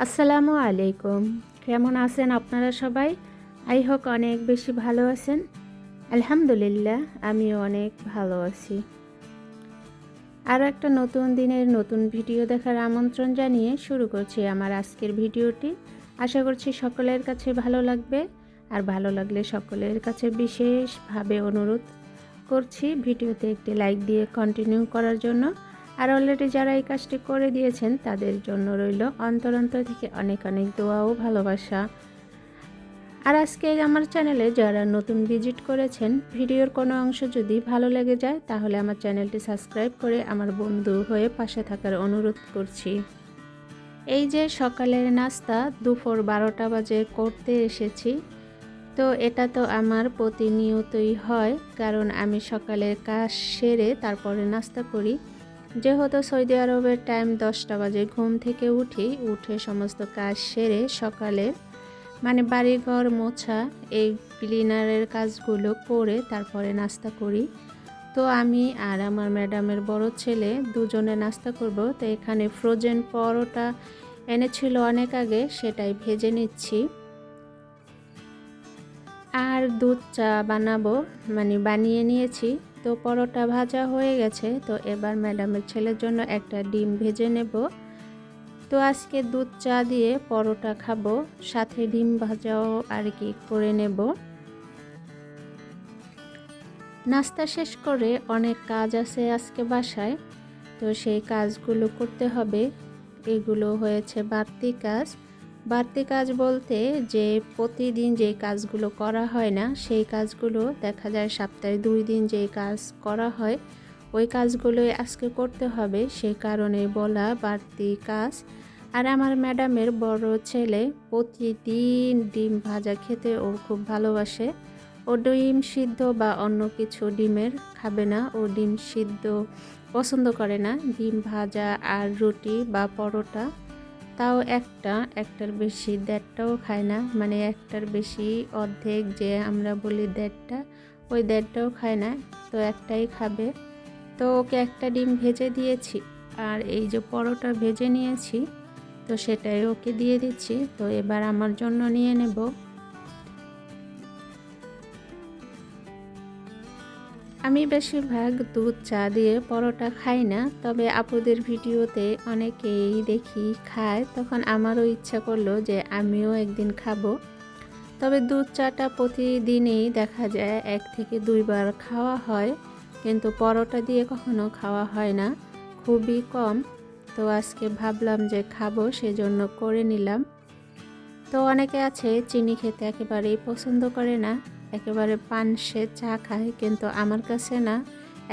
আসসালামু আলাইকুম। কেমন আছেন আপনারা সবাই? আই হোক অনেক বেশি ভালো আছেন। আলহামদুলিল্লাহ আমিও অনেক ভালো আছি। আরও একটা নতুন দিনের নতুন ভিডিও দেখার আমন্ত্রণ জানিয়ে শুরু করছি আমার আজকের ভিডিওটি। আশা করছি সকলের কাছে ভালো লাগবে, আর ভালো লাগলে সকলের কাছে বিশেষভাবে অনুরোধ করছি ভিডিওতে একটি লাইক দিয়ে কন্টিনিউ করার জন্য। আর অলরেডি যারা এই কাজটি করে দিয়েছেন তাদের জন্য রইল অন্তর থেকে অনেক অনেক দোয়া ও ভালোবাসা। আর আজকে আমার চ্যানেলে যারা নতুন ভিজিট করেছেন, ভিডিওর কোনো অংশ যদি ভালো লেগে যায় তাহলে আমার চ্যানেলটি সাবস্ক্রাইব করে আমার বন্ধু হয়ে পাশে থাকার অনুরোধ করছি। এই যে সকালের নাস্তা দুপুর 12টা বাজে করতে এসেছি। তো এটা তো আমার প্রতিনিয়তই হয়, কারণ আমি সকালের কাজ সেরে তারপরে নাস্তা করি। যেহেতু সৌদি আরবের টাইম 10টা বাজে ঘুম থেকে উঠে সমস্ত কাজ সেরে সকালে বাড়িঘর মোছা, এই ক্লিনারের কাজগুলো করে তারপরে নাস্তা করি। তো আমি আর আমার ম্যাডামের বড় ছেলে দুজনে নাস্তা করব। তো এখানে ফ্রোজেন পরোটা এনেছিল অনেক আগে, সেটাই ভেজে নিচ্ছি। আর দুধ চা বানাবো, বানিয়ে নিয়েছি। তো পরোটা ভাজা হয়ে গেছে। তো এবার ম্যাডামের ছেলের জন্য একটা ডিম ভেজে নেব। তো আজকে দুধ চা দিয়ে পরোটা খাবো, সাথে ডিম ভাজাও আর কি করে নেব। নাস্তা শেষ করে অনেক কাজ আছে আজকে বাসায়, তো সেই কাজগুলো করতে হবে। এগুলো হয়েছে বাড়তি কাজ বলতে যে প্রতিদিন যে কাজগুলো করা হয় না, সেই কাজগুলো দেখা যায় সপ্তাহে 2 দিন যে কাজ করা হয় ওই কাজগুলোই আজকে করতে হবে, সেই কারণে বলা বাড়তি কাজ। আর আমার ম্যাডামের বড় ছেলে প্রতিদিন ডিম ভাজা খেতে ও খুব ভালোবাসে। ও ডিম সিদ্ধ বা অন্য কিছু ডিমের খাবে না, ও ডিম সিদ্ধ পছন্দ করে না। ডিম ভাজা আর রুটি বা পরোটা, তাও একটার বেশি 1.5টাও খায় না। একটার বেশি অর্ধেক যে আমরা বলি 1.5টা, ওই 1.5টাও খায় না। তো একটাই খাবে। তো ওকে একটা ডিম ভেজে দিয়েছি, আর এই যে পরোটা ভেজে নিয়েছি, তো সেটাই ওকে দিয়ে দিচ্ছি। তো এবার আমার জন্য নিয়ে নেব। আমি বেশিরভাগ দুধ চা দিয়ে পরোটা খাই না, তবে আপুদের ভিডিওতে অনেকেই দেখি খায়, তখন আমারও ইচ্ছা করলো যে আমিও একদিন খাবো। তবে দুধ চাটা প্রতিদিনই দেখা যায় 1 থেকে 2 বার খাওয়া হয়, কিন্তু পরোটা দিয়ে কখনো খাওয়া হয় না, খুবই কম। তো আজকে ভাবলাম যে খাবো, সেজন্য করে নিলাম। তো অনেকে আছে চিনি খেতে একেবারেই পছন্দ করে না, একেবারে পানসে চা খায়, কিন্তু আমার কাছে না,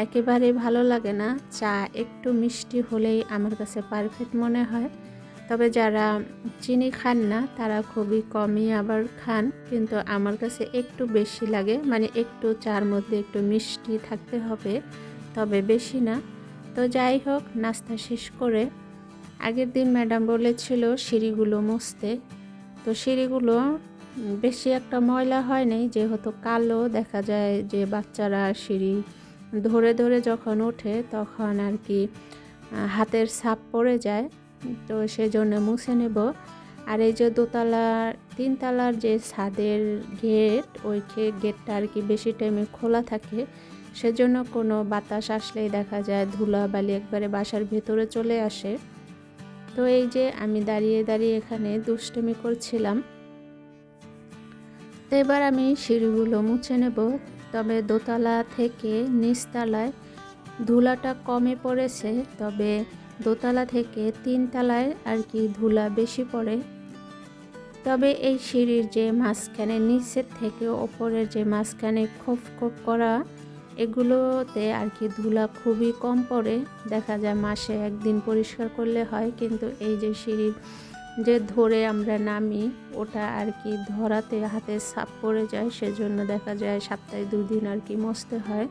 একেবারেই ভালো লাগে না। চা একটু মিষ্টি হলেই আমার কাছে পারফেক্ট মনে হয়। তবে যারা চিনি খান না তারা খুবই কমই আবার খান, কিন্তু আমার কাছে একটু বেশি লাগে, একটু চার মধ্যে একটু মিষ্টি থাকতে হবে, তবে বেশি না। তো যাই হোক, নাস্তা শেষ করে আগের দিন ম্যাডাম বলেছিল সিঁড়িগুলো মুছতে। তো সিঁড়িগুলো বেশি একটা ময়লা হয় নাই, যেহেতু কালো দেখা যায় যে বাচ্চারা সিঁড়ি ধরে ধরে যখন ওঠে তখন আর কি হাতের ছাপ পড়ে যায়। তো সেজন্য মুছে নেব। আর এই যে 3 তলার যে ছাদের গেট, ওই গেটটা আর কি বেশি টাইমে খোলা থাকে, সেজন্য কোনো বাতাস আসলেই দেখা যায় ধুলাবালি একবারে বাসার ভেতরে চলে আসে। তো এই যে আমি দাঁড়িয়ে দাঁড়িয়ে এখানে দুষ্টুমি করছিলাম। তো এবার আমি সিঁড়িগুলো মুছে নেব। তবে দোতলা থেকে নিচতলায় ধুলাটা কমে পড়েছে, তবে দোতলা থেকে 3 তলায় আর কি ধুলা বেশি পড়ে। তবে এই সিঁড়ির যে মাঝখানে নিচের থেকে ওপরের যে মাঝখানে খোপ খোপ করা, এগুলোতে আর কি ধুলা খুবই কম পড়ে, দেখা যায় মাসে 1 দিন পরিষ্কার করলে হয়। কিন্তু এই যে সিঁড়ির যে ধরে আমরা নামি, ওটা আর কি ধরাতে হাতে ছাপ পড়ে যায়, সেজন্য দেখা যায় সপ্তাহে 2 দিন আর কি মুছতে হয়।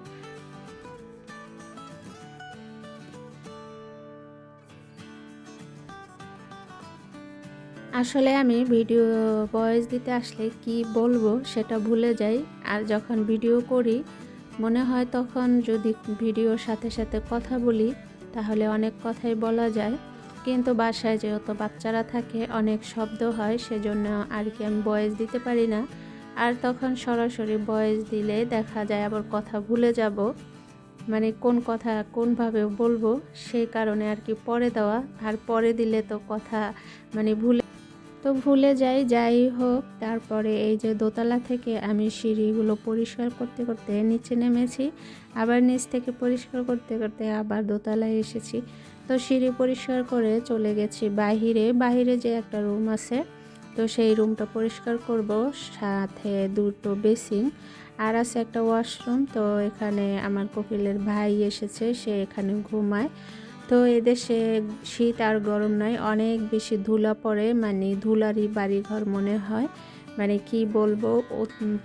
আসলে আমি ভিডিও ভয়েস দিতে আসলে কি বলবো সেটা ভুলে যাই, আর যখন ভিডিও করি মনে হয় তখন যদি ভিডিওর সাথে সাথে কথা বলি তাহলে অনেক কথাই বলা যায়। কিন্তু বাসায় যেহেতু বাচ্চারা থাকে অনেক শব্দ হয়, সেজন্য আর কি আমি ভয়েস দিতে পারি না। আর তখন সরাসরি ভয়েস দিলে দেখা যায় আবার কথা ভুলে যাব, মানে কোন কথা কোনভাবে বলবো, সেই কারণে আর কি পরে দেওয়া। আর পরে দিলে তো কথা মানে ভুলে যাই। যাই হোক, তারপরে এই যে দোতলা থেকে আমি সিঁড়িগুলো পরিষ্কার করতে করতে নিচে নেমেছি, আবার নিচ থেকে পরিষ্কার করতে করতে আবার দোতলায় এসেছি। তো সিঁড়ি পরিষ্কার করে চলে গেছি বাহিরে যে একটা রুম আছে, তো সেই রুমটা পরিষ্কার করব। সাথে দুটো বেসিং আর আছে একটা ওয়াশরুম। তো এখানে আমার কোকিলের ভাই এসেছে, সে এখানে ঘুমায়। তো এদেশে শীত আর গরম নয়, অনেক বেশি ধুলা পড়ে, মানে ধুলারই বাড়িঘর মনে হয়। মানে কি বলবো,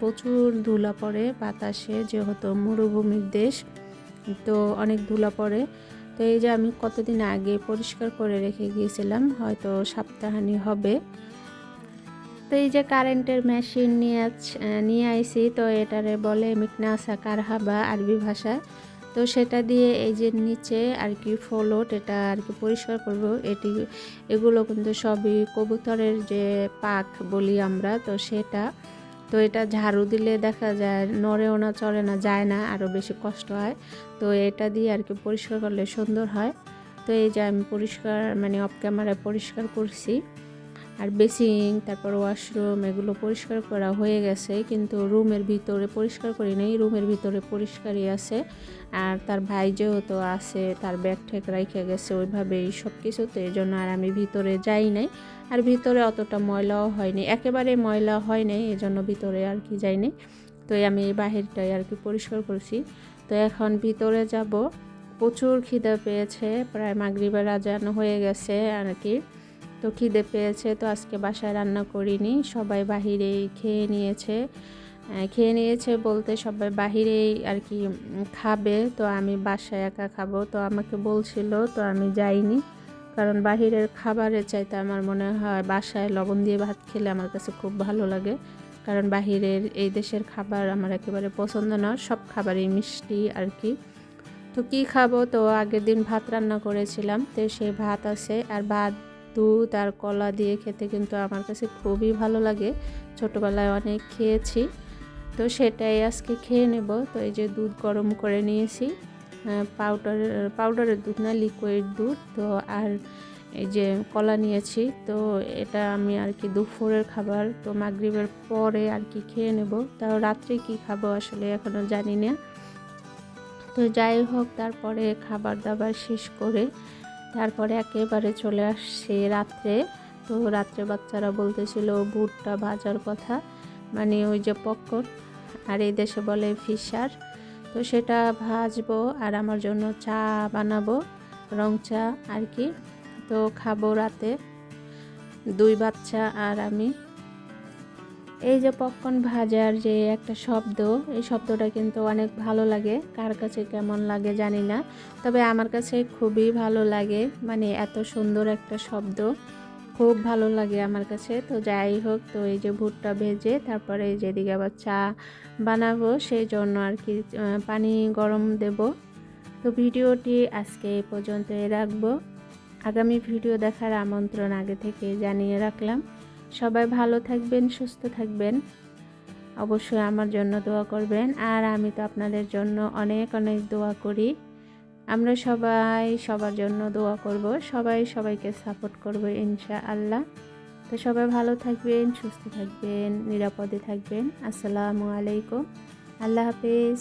প্রচুর ধুলা পড়ে বাতাসে, যেহেতু মরুভূমির দেশ, তো অনেক ধুলা পড়ে। তো এই যে আমি কতদিন আগে পরিষ্কার করে রেখে গিয়েছিলাম, হয়তো সপ্তাহানি হবে। তো এই যে কারেন্টের মেশিন নিয়ে আইছি, তো এটারে বলে মিকনাসা কারহাবা আরবি ভাষায়। তো সেটা দিয়ে এই যে নিচে আর কি ফ্লোর, এটা আর কি পরিষ্কার করব। এগুলো কিন্তু সবই কবুতরের যে পাখ বলি আমরা, তো সেটা। তো এটা ঝাড়ু দিলে দেখা যায় নড়েও না, চড়ে না, যায় না, আরও বেশি কষ্ট হয়। তো এটা দিয়ে আর কি পরিষ্কার করলে সুন্দর হয়। তো এই যে আমি পরিষ্কার মানে অফ ক্যামেরায় পরিষ্কার করছি। আর বেসিং, তারপর ওয়াশরুম, এগুলো পরিষ্কার করা হয়ে গেছে, কিন্তু রুমের ভিতরে পরিষ্কার করি নাই। রুমের ভিতরে পরিষ্কারই আছে। আর তার ভাই যেহেতু আছে, তার ব্যাগ ঠেক রাইখে গেছে ওইভাবেই সব কিছু, তো এই জন্য আর আমি ভিতরে যাই নাই। আর ভিতরে অতটা ময়লাও হয়নি, একেবারে ময়লা হয় নাই, এই জন্য ভিতরে আর কি যাইনি। তো আমি এই বাহিরটাই আর কি পরিষ্কার করছি। তো এখন ভিতরে যাব। প্রচুর খিদে পেয়েছে, প্রায় মাগরিবের আজান হয়ে গেছে আর কি। তো খিদে পেয়েছে, তো আজকে বাসায় রান্না করিনি, সবাই বাহিরেই খেয়ে নিয়েছে বলতে সবাই বাহিরেই আর কি খাবে। তো আমি বাসায় একা খাবো, তো আমাকে বলছিল, তো আমি যাইনি। কারণ বাহিরের খাবারের চাইতে আমার মনে হয় বাসায় লবণ দিয়ে ভাত খেলে আমার কাছে খুব ভালো লাগে। কারণ বাহিরের এই দেশের খাবার আমার একেবারে পছন্দ না, সব খাবারই মিষ্টি আর কি। তো কি খাবো, তো আগের দিন ভাত রান্না করেছিলাম, তো সেই ভাত আছে। আর ভাত, দুধ আর কলা দিয়ে খেতে কিন্তু আমার কাছে খুবই ভালো লাগে, ছোটোবেলায় অনেক খেয়েছি। তো সেটাই আজকে খেয়ে নেব। তো এই যে দুধ গরম করে নিয়েছি, পাউডারের দুধ না, লিকুইড দুধ। তো আর এই যে কলা নিয়েছি। তো এটা আমি আর কি দুপুরের খাবার, তো মাগরিবের পরে আর কি খেয়ে নেব। তাও রাত্রে কি খাবো আসলে এখনও জানি না। তো যাই হোক, তারপরে খাবার দাবার শেষ করে তারপরে একেবারে চলে আসছে রাত্রে। তো রাত্রে বাচ্চারা বলতেছিল ভুট্টা ভাজার কথা, মানে ওই যে পপকর্ন, আর এই দেশে বলে ফিশার। তো সেটা ভাজবো আর আমার জন্য চা বানাবো, রং চা আর কি। তো খাবো রাতে, দুই বাচ্চা আর আমি। এই যে পপকর্ন ভাজার যে একটা শব্দ, এই শব্দটা কিন্তু অনেক ভালো লাগে, কার কাছে কেমন লাগে জানি না, তবে আমার কাছে খুবই ভালো লাগে। মানে এত সুন্দর একটা শব্দ, খুব ভালো লাগে আমার কাছে। তো যাই হোক, তো এই যে ভুট্টা ভেজে তারপরে যেদিকে আবার চা বানাবো, সেই জন্য আর কি পানি গরম দেব। তো ভিডিওটি আজকে এই পর্যন্তই রাখবো। আগামী ভিডিও দেখার আমন্ত্রণ আগে থেকে জানিয়ে রাখলাম। সবাই ভালো থাকবেন, সুস্থ থাকবেন, অবশ্যই আমার জন্য দোয়া করবেন। আর আমি তো আপনাদের জন্য অনেক অনেক দোয়া করি। আমরা সবাই সবার জন্য দোয়া করব, সবাই সবাইকে সাপোর্ট করব ইনশাআল্লাহ। তো সবাই ভালো থাকবেন, সুস্থ থাকবেন, নিরাপদে থাকবেন। আসসালামু আলাইকুম, আল্লাহ হাফেজ।